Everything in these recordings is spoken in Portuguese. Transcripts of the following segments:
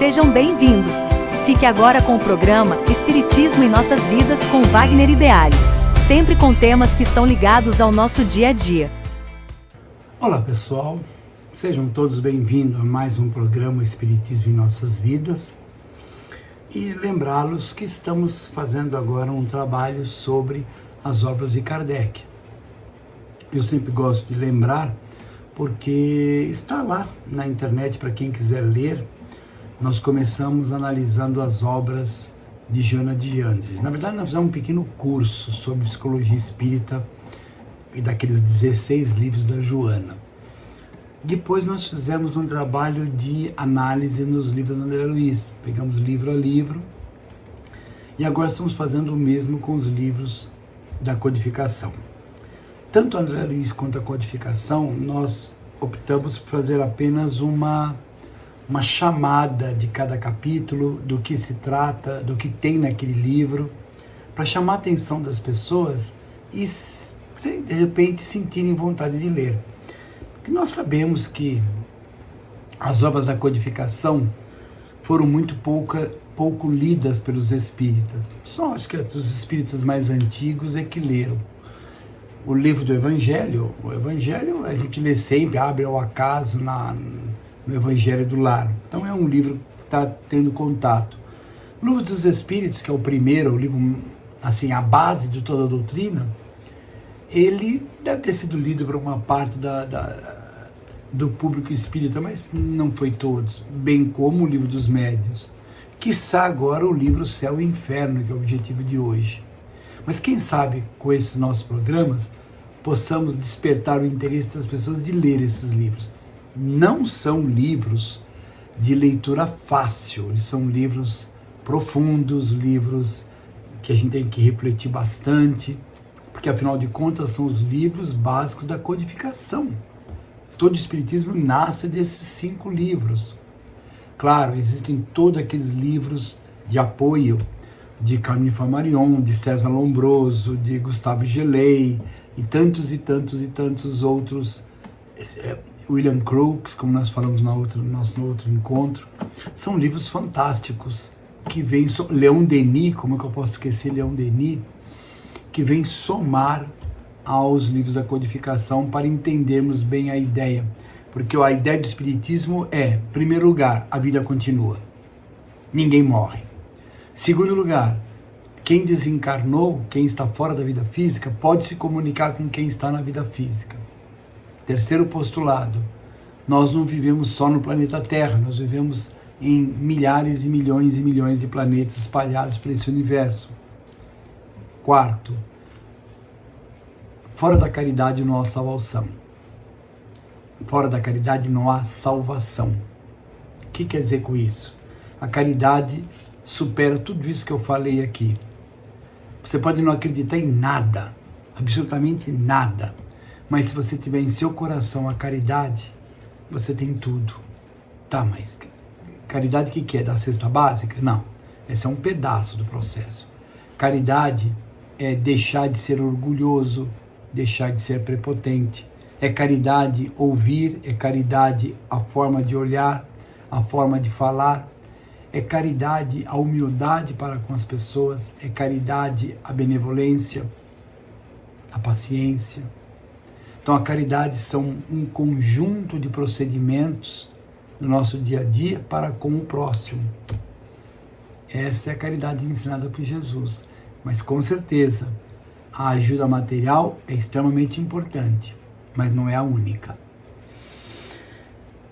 Sejam bem-vindos! Fique agora com o programa Espiritismo em Nossas Vidas com Wagner Ideale, sempre com temas que estão ligados ao nosso dia a dia. Olá pessoal, sejam todos bem-vindos a mais um programa Espiritismo em Nossas Vidas e lembrá-los que estamos fazendo agora um trabalho sobre as obras de Kardec. Eu sempre gosto de lembrar porque está lá na internet para quem quiser ler. Nós começamos analisando as obras de Joana de Ângeles. Na verdade, nós fizemos um pequeno curso sobre psicologia espírita e daqueles 16 livros da Joana. Depois nós fizemos um trabalho de análise nos livros do André Luiz. Pegamos livro a livro e agora estamos fazendo o mesmo com os livros da codificação. Tanto André Luiz quanto a codificação, nós optamos por fazer apenas uma chamada de cada capítulo, do que se trata, do que tem naquele livro, para chamar a atenção das pessoas e, de repente, sentirem vontade de ler. Porque nós sabemos que as obras da codificação foram muito pouco lidas pelos espíritas. Só acho que os espíritas mais antigos é que leram. O livro do Evangelho, a gente lê sempre, abre ao acaso no Evangelho do Lar. Então é um livro que está tendo contato. O Livro dos Espíritos, que é o primeiro, o livro, assim, a base de toda a doutrina, ele deve ter sido lido por uma parte do público espírita, mas não foi todos, bem como o Livro dos Médiuns. Quiçá agora o livro Céu e Inferno, que é o objetivo de hoje. Mas quem sabe, com esses nossos programas, possamos despertar o interesse das pessoas de ler esses livros. Não são livros de leitura fácil, eles são livros profundos, livros que a gente tem que refletir bastante, porque afinal de contas são os livros básicos da codificação. Todo o Espiritismo nasce desses 5 livros. Claro, existem todos aqueles livros de apoio, de Camille Flammarion, de César Lombroso, de Gustave Gelei, e tantos outros, William Crookes, como nós falamos no nosso outro encontro. São livros fantásticos, que vêm, Leon Denis, como é que eu posso esquecer Leon Denis, que vem somar aos livros da codificação para entendermos bem a ideia. Porque a ideia do Espiritismo é, em primeiro lugar, a vida continua, ninguém morre. Segundo lugar, quem desencarnou, quem está fora da vida física, pode se comunicar com quem está na vida física. Terceiro postulado, nós não vivemos só no planeta Terra, nós vivemos em milhares e milhões de planetas espalhados por esse universo. Quarto, fora da caridade não há salvação. Fora da caridade não há salvação. O que quer dizer com isso? A caridade supera tudo isso que eu falei aqui. Você pode não acreditar em nada, absolutamente nada, mas se você tiver em seu coração a caridade, você tem tudo. Tá, mas caridade o que é? Da cesta básica? Não, esse é um pedaço do processo. Caridade é deixar de ser orgulhoso, deixar de ser prepotente. É caridade ouvir, é caridade a forma de olhar, a forma de falar. É caridade a humildade para com as pessoas, é caridade a benevolência, a paciência. Então a caridade são um conjunto de procedimentos no nosso dia a dia para com o próximo. Essa é a caridade ensinada por Jesus. Mas com certeza a ajuda material é extremamente importante, mas não é a única.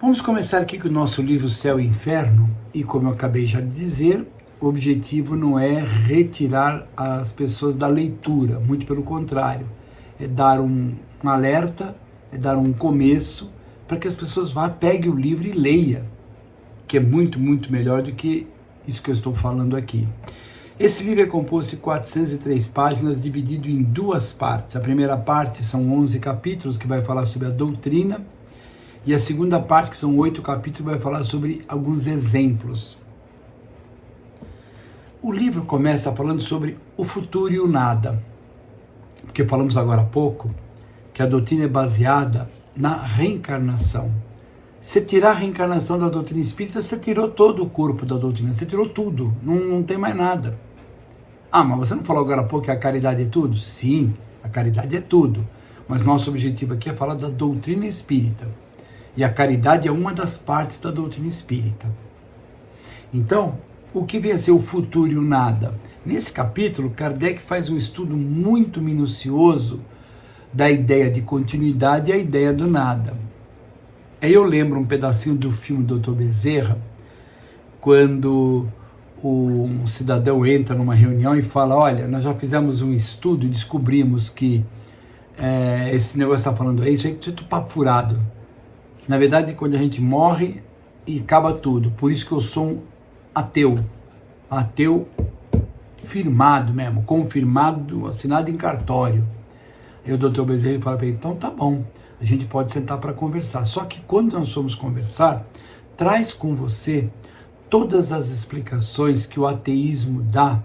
Vamos começar aqui com o nosso livro Céu e Inferno, e como eu acabei já de dizer, o objetivo não é retirar as pessoas da leitura, muito pelo contrário, é dar um alerta, é dar um começo, para que as pessoas peguem o livro e leia, que é muito melhor do que isso que eu estou falando aqui. Esse livro é composto de 403 páginas, dividido em 2 partes. A primeira parte são 11 capítulos, que vai falar sobre a doutrina, e a segunda parte, que são 8 capítulos, vai falar sobre alguns exemplos. O livro começa falando sobre o futuro e o nada, porque falamos agora há pouco que a doutrina é baseada na reencarnação. Você tirar a reencarnação da doutrina espírita, você tirou todo o corpo da doutrina, você tirou tudo, não tem mais nada. Ah, mas você não falou agora há pouco que a caridade é tudo? Sim, a caridade é tudo, mas nosso objetivo aqui é falar da doutrina espírita, e a caridade é uma das partes da doutrina espírita. Então, o que vem a ser o futuro e o nada? Nesse capítulo, Kardec faz um estudo muito minucioso da ideia de continuidade e a ideia do nada. Aí eu lembro um pedacinho do filme do Dr. Bezerra, quando um cidadão entra numa reunião e fala, olha, nós já fizemos um estudo e descobrimos que esse negócio que está falando aí, isso aí é tudo papo furado. Na verdade, quando a gente morre e acaba tudo, por isso que eu sou um ateu firmado mesmo, confirmado, assinado em cartório. Aí o Dr. Bezerra fala para ele, então tá bom, a gente pode sentar para conversar. Só que quando nós formos conversar, traz com você todas as explicações que o ateísmo dá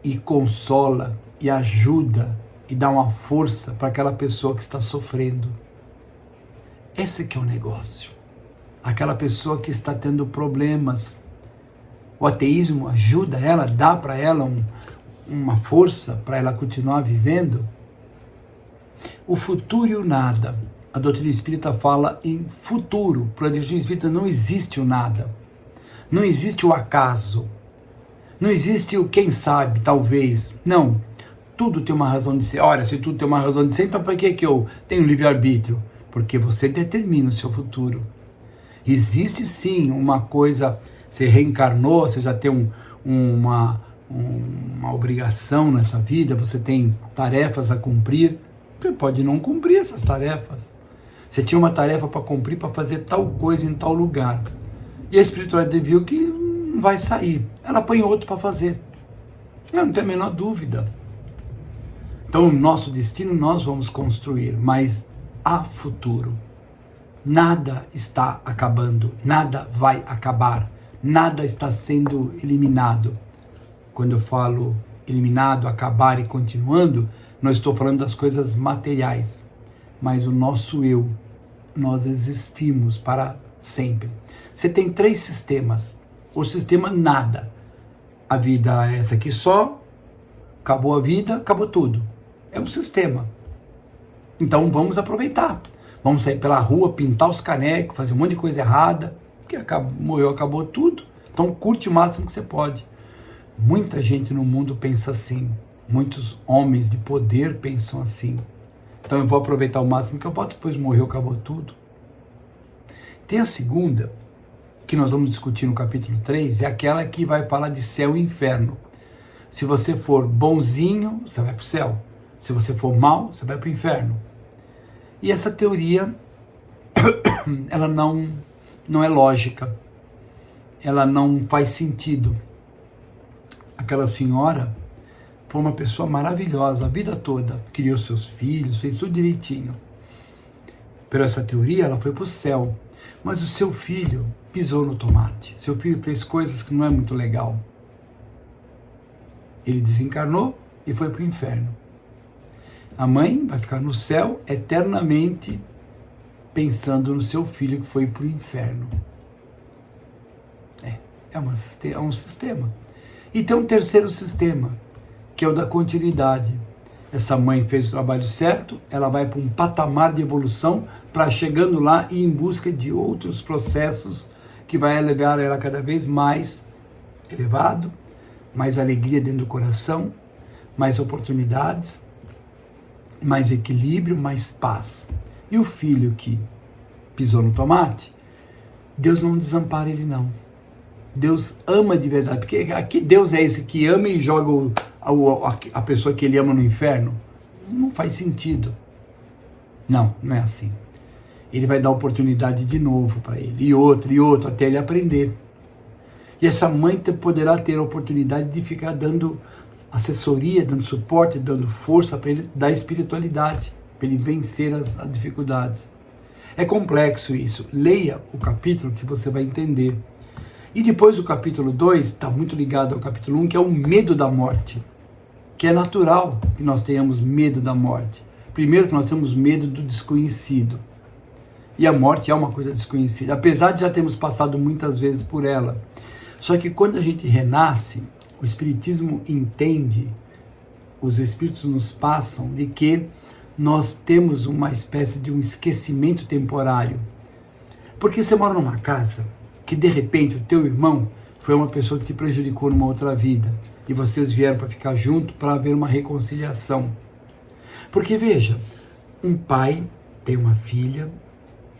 e consola e ajuda e dá uma força para aquela pessoa que está sofrendo. Esse que é o negócio. Aquela pessoa que está tendo problemas. O ateísmo ajuda ela, dá para ela uma força para ela continuar vivendo. O futuro e o nada. A doutrina espírita fala em futuro. Para a doutrina espírita não existe o nada. Não existe o acaso. Não existe o quem sabe, talvez. Não. Tudo tem uma razão de ser. Olha, se tudo tem uma razão de ser, então por que eu tenho livre-arbítrio? Porque você determina o seu futuro. Existe sim uma coisa, você reencarnou, você já tem uma obrigação nessa vida, você tem tarefas a cumprir. Você pode não cumprir essas tarefas. Você tinha uma tarefa para cumprir, para fazer tal coisa em tal lugar. E a espiritualidade viu que não vai sair. Ela põe outro para fazer. Eu não tenho a menor dúvida. Então, o nosso destino nós vamos construir, mas há futuro. Nada está acabando, nada vai acabar, nada está sendo eliminado. Quando eu falo eliminado, acabar e continuando, não estou falando das coisas materiais, mas o nosso eu, nós existimos para sempre. Você tem 3 sistemas. O sistema nada. A vida é essa aqui só, acabou a vida, acabou tudo. É um sistema. Então vamos aproveitar. Vamos sair pela rua, pintar os canecos, fazer um monte de coisa errada, porque morreu, acabou tudo. Então curte o máximo que você pode. Muita gente no mundo pensa assim. Muitos homens de poder pensam assim. Então eu vou aproveitar o máximo que eu posso, depois morreu, acabou tudo. Tem a segunda, que nós vamos discutir no capítulo 3, é aquela que vai falar de céu e inferno. Se você for bonzinho, você vai para o céu. Se você for mal, você vai para o inferno. E essa teoria, ela não é lógica. Ela não faz sentido. Aquela senhora foi uma pessoa maravilhosa a vida toda. Criou seus filhos, fez tudo direitinho. Por essa teoria, ela foi para o céu. Mas o seu filho pisou no tomate. Seu filho fez coisas que não é muito legal. Ele desencarnou e foi para o inferno. A mãe vai ficar no céu eternamente pensando no seu filho que foi para o inferno. É um sistema. E tem um terceiro sistema, que é o da continuidade. Essa mãe fez o trabalho certo, ela vai para um patamar de evolução para chegando lá e em busca de outros processos que vai levar ela cada vez mais elevado, mais alegria dentro do coração, mais oportunidades, mais equilíbrio, mais paz. E o filho que pisou no tomate, Deus não desampara ele não. Deus ama de verdade, porque aqui Deus é esse que ama e joga a pessoa que ele ama no inferno? Não faz sentido. Não é assim. Ele vai dar oportunidade de novo para ele, e outro, até ele aprender. E essa mãe poderá ter a oportunidade de ficar dando assessoria, dando suporte, dando força para ele, da espiritualidade, para ele vencer as dificuldades. É complexo isso. Leia o capítulo que você vai entender. E depois o capítulo 2 está muito ligado ao capítulo 1, que é o medo da morte. Que é natural que nós tenhamos medo da morte. Primeiro que nós temos medo do desconhecido. E a morte é uma coisa desconhecida, apesar de já termos passado muitas vezes por ela. Só que quando a gente renasce, o Espiritismo entende, os Espíritos nos passam, de que nós temos uma espécie de um esquecimento temporário. Porque você mora numa casa que de repente o teu irmão foi uma pessoa que te prejudicou numa outra vida e vocês vieram para ficar junto para haver uma reconciliação. Porque veja, um pai tem uma filha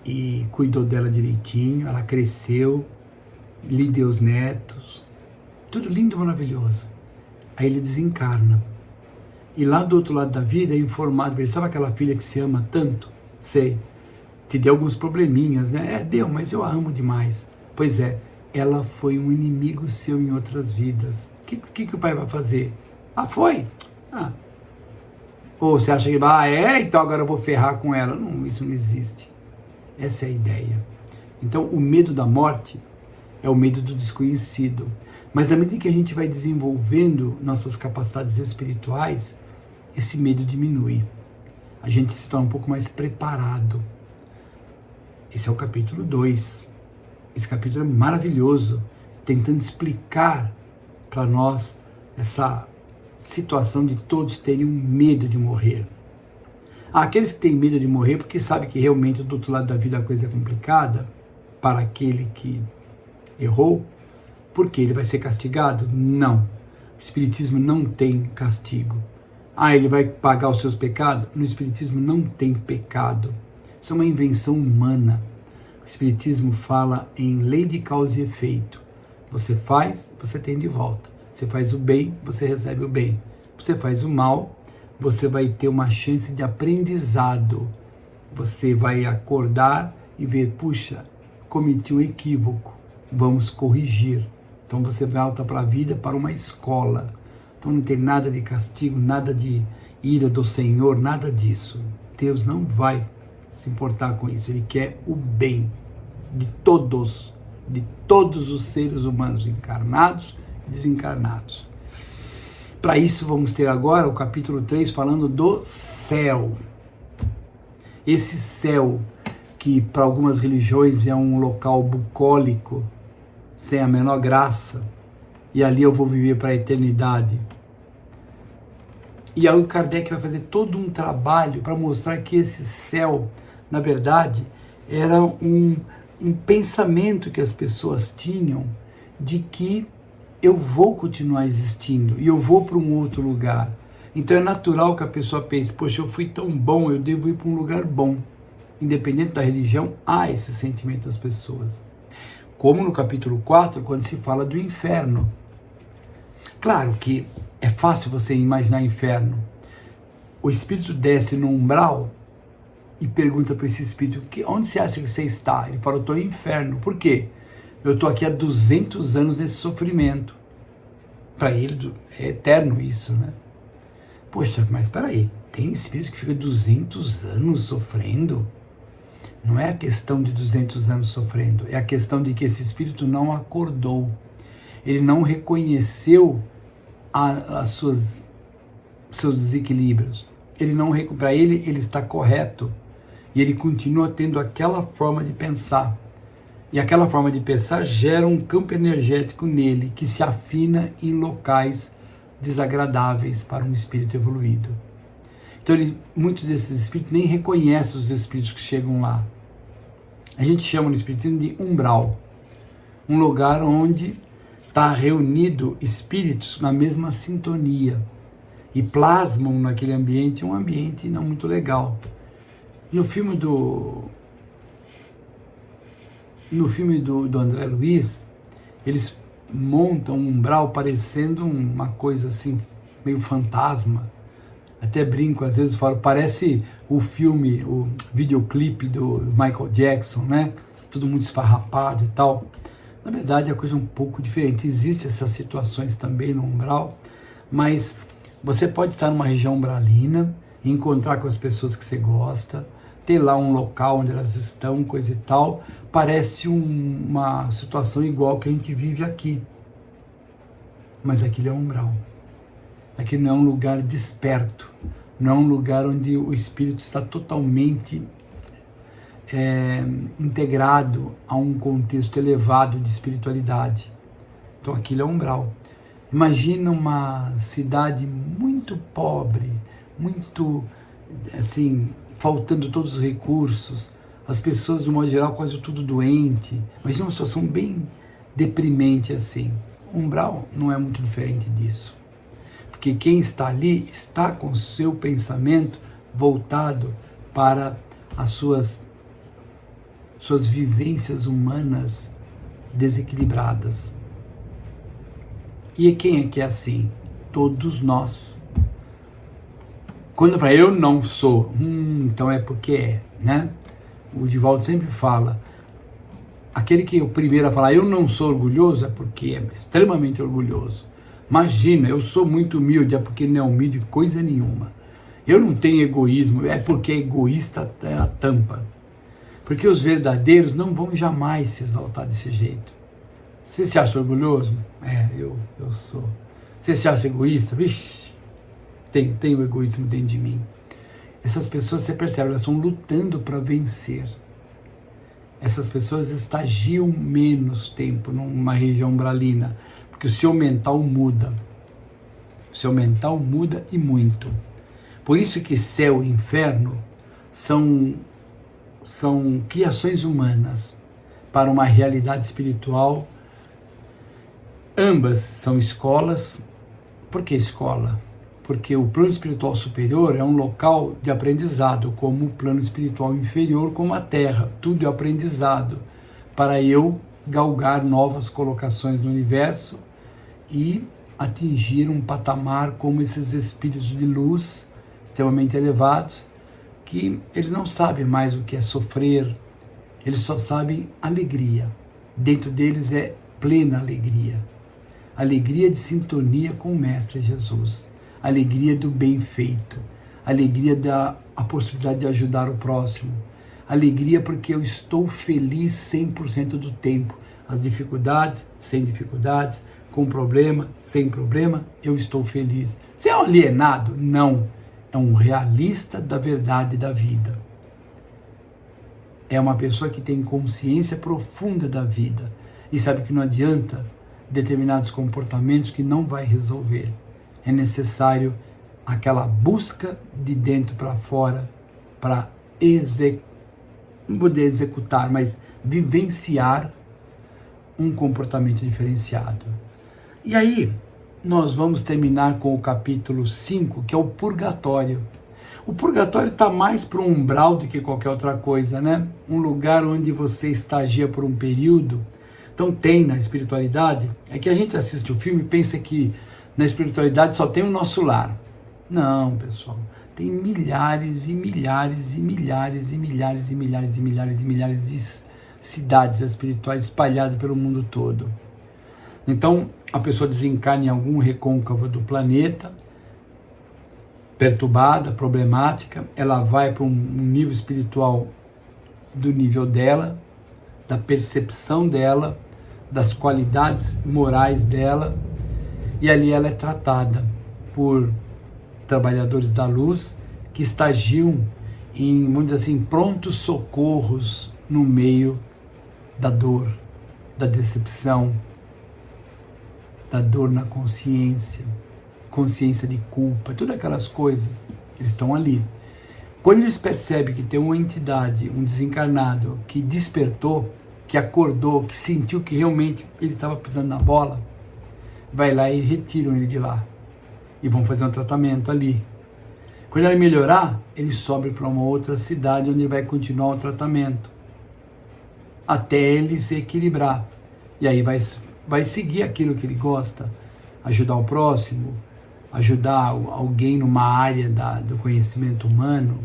e cuidou dela direitinho, ela cresceu, lhe deu os netos, tudo lindo e maravilhoso. Aí ele desencarna. E lá do outro lado da vida é informado, sabe aquela filha que se ama tanto? Sei, te deu alguns probleminhas, né? Deu, mas eu a amo demais. Pois é, ela foi um inimigo seu em outras vidas. O que o pai vai fazer? Foi? Ou você acha que, então agora eu vou ferrar com ela? Não, isso não existe. Essa é a ideia. Então, o medo da morte é o medo do desconhecido. Mas na medida que a gente vai desenvolvendo nossas capacidades espirituais, esse medo diminui. A gente se torna um pouco mais preparado. Esse é o capítulo 2. Esse capítulo é maravilhoso, tentando explicar para nós essa situação de todos terem um medo de morrer. Aqueles que têm medo de morrer porque sabem que realmente do outro lado da vida a coisa é complicada para aquele que errou, porque ele vai ser castigado? Não. O Espiritismo não tem castigo. Ele vai pagar os seus pecados? No Espiritismo não tem pecado. Isso é uma invenção humana. O Espiritismo fala em lei de causa e efeito. Você faz, você tem de volta. Você faz o bem, você recebe o bem. Você faz o mal, você vai ter uma chance de aprendizado. Você vai acordar e ver, puxa, cometi um equívoco, vamos corrigir. Então você volta para a vida, para uma escola. Então não tem nada de castigo, nada de ira do Senhor, nada disso. Deus não vai se importar com isso. Ele quer o bem de todos os seres humanos, encarnados e desencarnados. Para isso vamos ter agora o capítulo 3 falando do céu. Esse céu que para algumas religiões é um local bucólico, sem a menor graça, e ali eu vou viver para a eternidade. E aí o Kardec vai fazer todo um trabalho para mostrar que esse céu, na verdade, era um pensamento que as pessoas tinham de que eu vou continuar existindo e eu vou para um outro lugar. Então é natural que a pessoa pense, poxa, eu fui tão bom, eu devo ir para um lugar bom. Independente da religião, há esse sentimento das pessoas. Como no capítulo 4, quando se fala do inferno. Claro que é fácil você imaginar inferno. O espírito desce no umbral e pergunta para esse espírito, onde você acha que você está? Ele fala, eu estou no inferno. Por quê? Eu estou aqui há 200 anos nesse sofrimento. Para ele é eterno isso, né? Poxa, mas espera aí, tem espírito que fica 200 anos sofrendo? Não é a questão de 200 anos sofrendo, é a questão de que esse espírito não acordou. Ele não reconheceu seus desequilíbrios. Para ele está correto. E ele continua tendo aquela forma de pensar. E aquela forma de pensar gera um campo energético nele que se afina em locais desagradáveis para um espírito evoluído. Então muitos desses espíritos nem reconhecem os espíritos que chegam lá. A gente chama no espiritismo de umbral. Um lugar onde está reunido espíritos na mesma sintonia e plasmam naquele ambiente um ambiente não muito legal. No filme do André Luiz, eles montam um umbral parecendo uma coisa assim, meio fantasma. Até brinco, às vezes falo, parece o filme, o videoclipe do Michael Jackson, né? Todo mundo esfarrapado e tal. Na verdade, a coisa é um pouco diferente. Existem essas situações também no umbral, mas você pode estar numa região umbralina, encontrar com as pessoas que você gosta, ter lá um local onde elas estão, coisa e tal. Parece uma situação igual que a gente vive aqui. Mas aquilo é um umbral. Aquilo não é um lugar desperto. Não é um lugar onde o espírito está totalmente integrado a um contexto elevado de espiritualidade. Então aquilo é umbral. Imagina uma cidade muito pobre, muito assim, faltando todos os recursos, as pessoas de um modo geral quase tudo doente. Imagina uma situação bem deprimente assim. Umbral não é muito diferente disso. Porque quem está ali está com o seu pensamento voltado para as suas vivências humanas desequilibradas. E quem é que é assim? Todos nós. Quando eu falo, eu não sou, então é porque é, né? O Divaldo sempre fala, aquele que é o primeiro a falar, eu não sou orgulhoso, é porque é extremamente orgulhoso. Imagina, eu sou muito humilde, é porque não é humilde coisa nenhuma. Eu não tenho egoísmo, é porque é egoísta até a tampa. Porque os verdadeiros não vão jamais se exaltar desse jeito. Você se acha orgulhoso? Eu sou. Você se acha egoísta? Vixe, tem o egoísmo dentro de mim. Essas pessoas, você percebe, elas estão lutando para vencer. Essas pessoas estagiam menos tempo numa região umbralina, porque o seu mental muda. O seu mental muda e muito. Por isso que céu e inferno são criações humanas para uma realidade espiritual. Ambas são escolas. Por que escola? Porque o plano espiritual superior é um local de aprendizado, como o plano espiritual inferior, como a Terra. Tudo é aprendizado para eu galgar novas colocações no universo e atingir um patamar como esses espíritos de luz extremamente elevados, que eles não sabem mais o que é sofrer, eles só sabem alegria. Dentro deles é plena alegria. Alegria de sintonia com o Mestre Jesus. Alegria do bem feito. Alegria da possibilidade de ajudar o próximo. Alegria porque eu estou feliz 100% do tempo. As dificuldades, sem dificuldades, com problema, sem problema, eu estou feliz. Você é um alienado? Não. É um realista da verdade da vida. É uma pessoa que tem consciência profunda da vida e sabe que não adianta determinados comportamentos que não vai resolver. É necessário aquela busca de dentro para fora para não poder executar, mas vivenciar um comportamento diferenciado. E aí, nós vamos terminar com o capítulo 5, que é o purgatório. O purgatório está mais para um umbral do que qualquer outra coisa, né? Um lugar onde você estagia por um período. Então tem na espiritualidade, é que a gente assiste o filme e pensa que na espiritualidade só tem o nosso lar. Não, pessoal. Tem milhares e milhares e milhares e milhares e milhares e milhares e milhares de cidades espirituais espalhadas pelo mundo todo. Então, a pessoa desencarna em algum recôncavo do planeta, perturbada, problemática, ela vai para um nível espiritual do nível dela, da percepção dela, das qualidades morais dela, e ali ela é tratada por trabalhadores da luz que estagiam em, vamos dizer assim, prontos socorros no meio da dor, da decepção, da dor na consciência, consciência de culpa, todas aquelas coisas, eles estão ali. Quando eles percebem que tem uma entidade, um desencarnado, que despertou, que acordou, que sentiu que realmente ele estava pisando na bola, vai lá e retiram ele de lá. E vão fazer um tratamento ali. Quando ele melhorar, ele sobe para uma outra cidade onde ele vai continuar o tratamento. Até ele se equilibrar. E aí vai seguir aquilo que ele gosta. Ajudar o próximo, ajudar alguém numa área do conhecimento humano.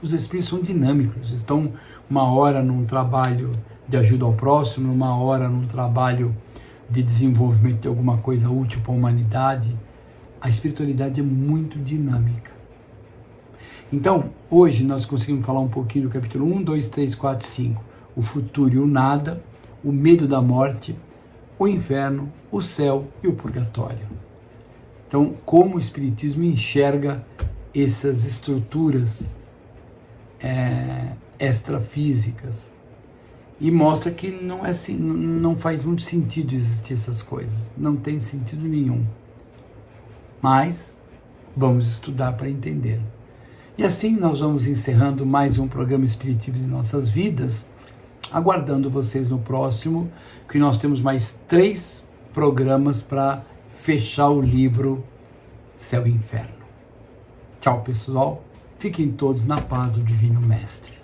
Os espíritos são dinâmicos. Estão uma hora num trabalho de ajuda ao próximo, uma hora num trabalho de desenvolvimento de alguma coisa útil para a humanidade. A espiritualidade é muito dinâmica. Então, hoje nós conseguimos falar um pouquinho do capítulo 1, 2, 3, 4, 5. O futuro e o nada, o medo da morte, o inferno, o céu e o purgatório. Então, como o Espiritismo enxerga essas estruturas extrafísicas. E mostra que não é assim, não faz muito sentido existir essas coisas. Não tem sentido nenhum. Mas vamos estudar para entender. E assim nós vamos encerrando mais um programa Espiritismo em Nossas Vidas, aguardando vocês no próximo, que nós temos mais 3 programas para fechar o livro Céu e Inferno. Tchau, pessoal. Fiquem todos na paz do Divino Mestre.